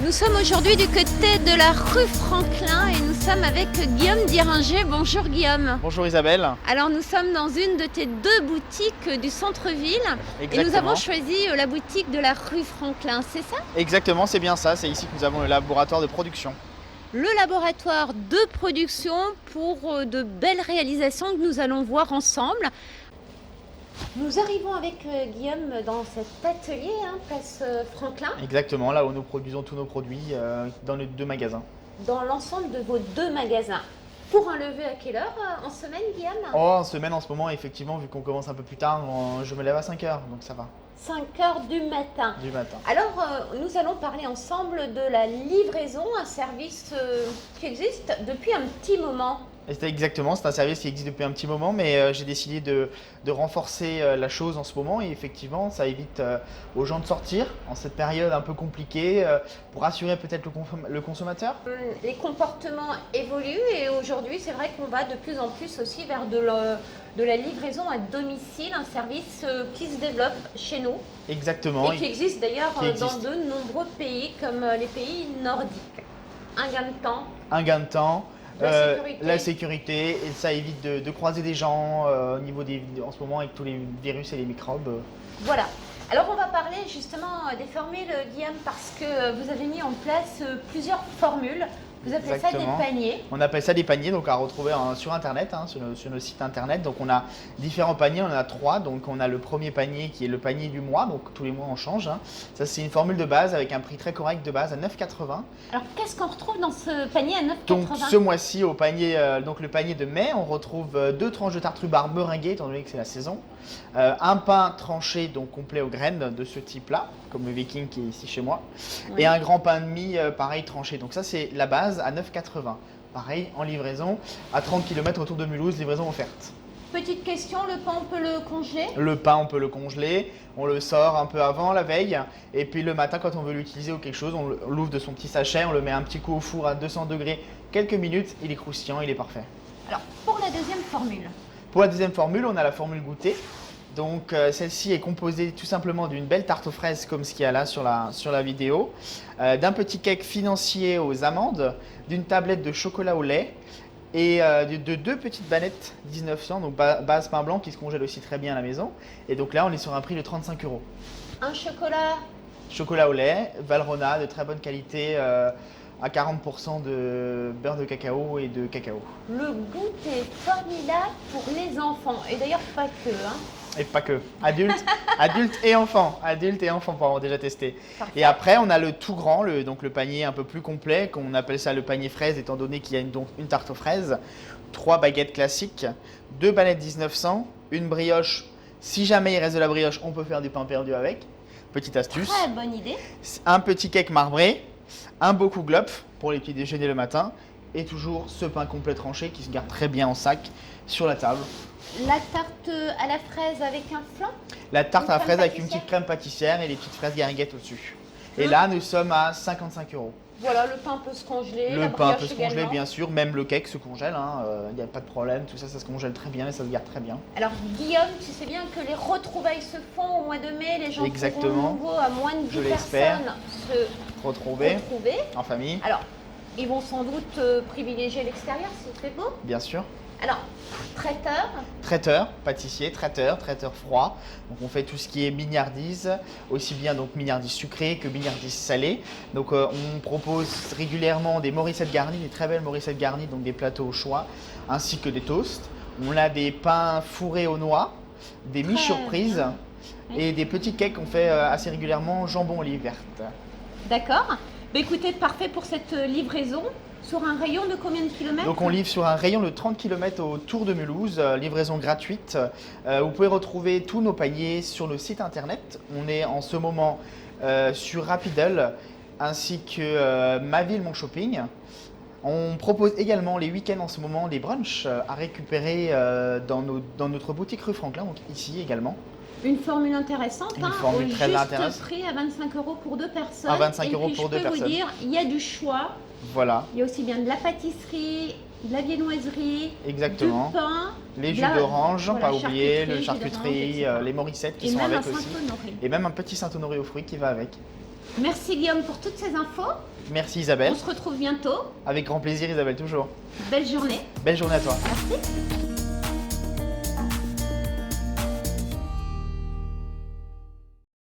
Nous sommes aujourd'hui du côté de la rue Franklin et nous sommes avec Guillaume Diringer. Bonjour Guillaume. Bonjour Isabelle. Alors nous sommes dans une de tes deux boutiques du centre-ville. Exactement. Et nous avons choisi la boutique de la rue Franklin, c'est ça? Exactement, c'est bien ça. C'est ici que nous avons le laboratoire de production. Le laboratoire de production pour de belles réalisations que nous allons voir ensemble. Nous arrivons avec Guillaume dans cet atelier, place Franklin. Exactement, là où nous produisons tous nos produits dans nos deux magasins. Dans l'ensemble de vos deux magasins. Pour un lever à quelle heure en semaine, Guillaume? En semaine, en ce moment, effectivement, vu qu'on commence un peu plus tard, je me lève à 5 h, donc ça va. 5 h du matin. Alors, nous allons parler ensemble de la livraison, un service qui existe depuis un petit moment. Exactement, c'est un service qui existe depuis un petit moment, mais j'ai décidé de renforcer la chose en ce moment et effectivement, ça évite aux gens de sortir en cette période un peu compliquée pour rassurer peut-être le consommateur. Les comportements évoluent et aujourd'hui, c'est vrai qu'on va de plus en plus aussi vers de la livraison à domicile, un service qui se développe chez nous. Exactement. Et qui existe d'ailleurs dans de nombreux pays comme les pays nordiques. Un gain de temps. La sécurité, et ça évite de croiser des gens au niveau en ce moment avec tous les virus et les microbes. Voilà. Alors on va parler justement des formules, Guillaume, parce que vous avez mis en place plusieurs formules. Vous appelez ça des paniers. On appelle ça des paniers, donc à retrouver sur internet, sur nos sites internet. Donc on a différents paniers, on en a 3. Donc on a le premier panier qui est le panier du mois, donc tous les mois on change. Ça c'est une formule de base avec un prix très correct de base à 9,80. Alors qu'est-ce qu'on retrouve dans ce panier à 9,80? Donc ce mois-ci au panier, donc le panier de mai, on retrouve 2 tranches de tarte rhubarbe meringuée étant donné que c'est la saison. Un pain tranché donc complet aux graines de ce type-là, comme le Viking qui est ici chez moi. Oui. Et un grand pain de mie pareil tranché. Donc ça c'est la base à 9,80. Pareil en livraison à 30 km autour de Mulhouse, livraison offerte. Petite question, le pain on peut le congeler? Le pain on peut le congeler, on le sort un peu avant la veille et puis le matin quand on veut l'utiliser ou quelque chose, on l'ouvre de son petit sachet, on le met un petit coup au four à 200 degrés quelques minutes, il est croustillant, il est parfait. Alors pour la deuxième formule? Pour la deuxième formule, on a la formule goûter. Donc celle-ci est composée tout simplement d'une belle tarte aux fraises comme ce qu'il y a là sur la vidéo, d'un petit cake financier aux amandes, d'une tablette de chocolat au lait et de 2 petites banettes 1900, donc base pain blanc qui se congèle aussi très bien à la maison. Et donc là on est sur un prix de 35 €. Un chocolat? Chocolat au lait, Valrhona de très bonne qualité. À 40% de beurre de cacao et de cacao. Le goûter formidable pour les enfants et d'ailleurs pas que. Et pas que, adultes et enfants pour avoir déjà testé. Parfait. Et après on a le tout grand, donc le panier un peu plus complet, qu'on appelle ça le panier fraise étant donné qu'il y a donc une tarte aux fraises, 3 baguettes classiques, 2 banettes 1900, une brioche, si jamais il reste de la brioche on peut faire du pain perdu avec, petite astuce. Très bonne idée. Un petit cake marbré, un beau Kuglöpf pour les petits déjeuners le matin et toujours ce pain complet tranché qui se garde très bien en sac sur la table. La tarte à la fraise avec un flan? La tarte à la fraise avec une petite crème pâtissière et les petites fraises gariguettes au-dessus. Et là, nous sommes à 55 €. Voilà, le pain peut se congeler. Le pain peut se congeler, bien sûr. Même le cake se congèle. Il n'y a pas de problème. Tout ça, ça se congèle très bien et ça se garde très bien. Alors, Guillaume, tu sais bien que les retrouvailles se font au mois de mai. Les gens pourront de nouveau à moins de 10 personnes se retrouver en famille. Alors, ils vont sans doute privilégier l'extérieur s'il fait beau. Bien sûr. Alors, traiteur. Traiteur, pâtissier, traiteur froid. Donc on fait tout ce qui est mignardise, aussi bien donc mignardise sucrée que mignardise salée. Donc on propose régulièrement des morissettes garnies, des très belles morissettes garnies, donc des plateaux au choix, ainsi que des toasts. On a des pains fourrés aux noix, des miches surprises et des petits cakes qu'on fait assez régulièrement jambon olive verte. D'accord. Bah, écoutez, parfait pour cette livraison. Sur un rayon de combien de kilomètres? Donc on livre sur un rayon de 30 km autour de Mulhouse, livraison gratuite. Vous pouvez retrouver tous nos paniers sur le site internet. On est en ce moment sur Rapidel ainsi que Ma Ville Mon Shopping. On propose également les week-ends en ce moment des brunchs à récupérer dans notre boutique rue Franklin, donc ici également. Une formule intéressante, une formule très intéressante. Juste prix à 25 € pour 2 personnes. À 25 € pour 2 personnes. Je peux vous dire, il y a du choix. Voilà. Il y a aussi bien de la pâtisserie, de la viennoiserie, exactement, du pain, les jus d'orange, voilà, pas oublier, le charcuterie, les morissettes qui sont avec aussi. Et même un petit Saint-Honoré aux fruits qui va avec. Merci Guillaume pour toutes ces infos. Merci Isabelle. On se retrouve bientôt. Avec grand plaisir Isabelle, toujours. Belle journée. Belle journée à toi. Merci.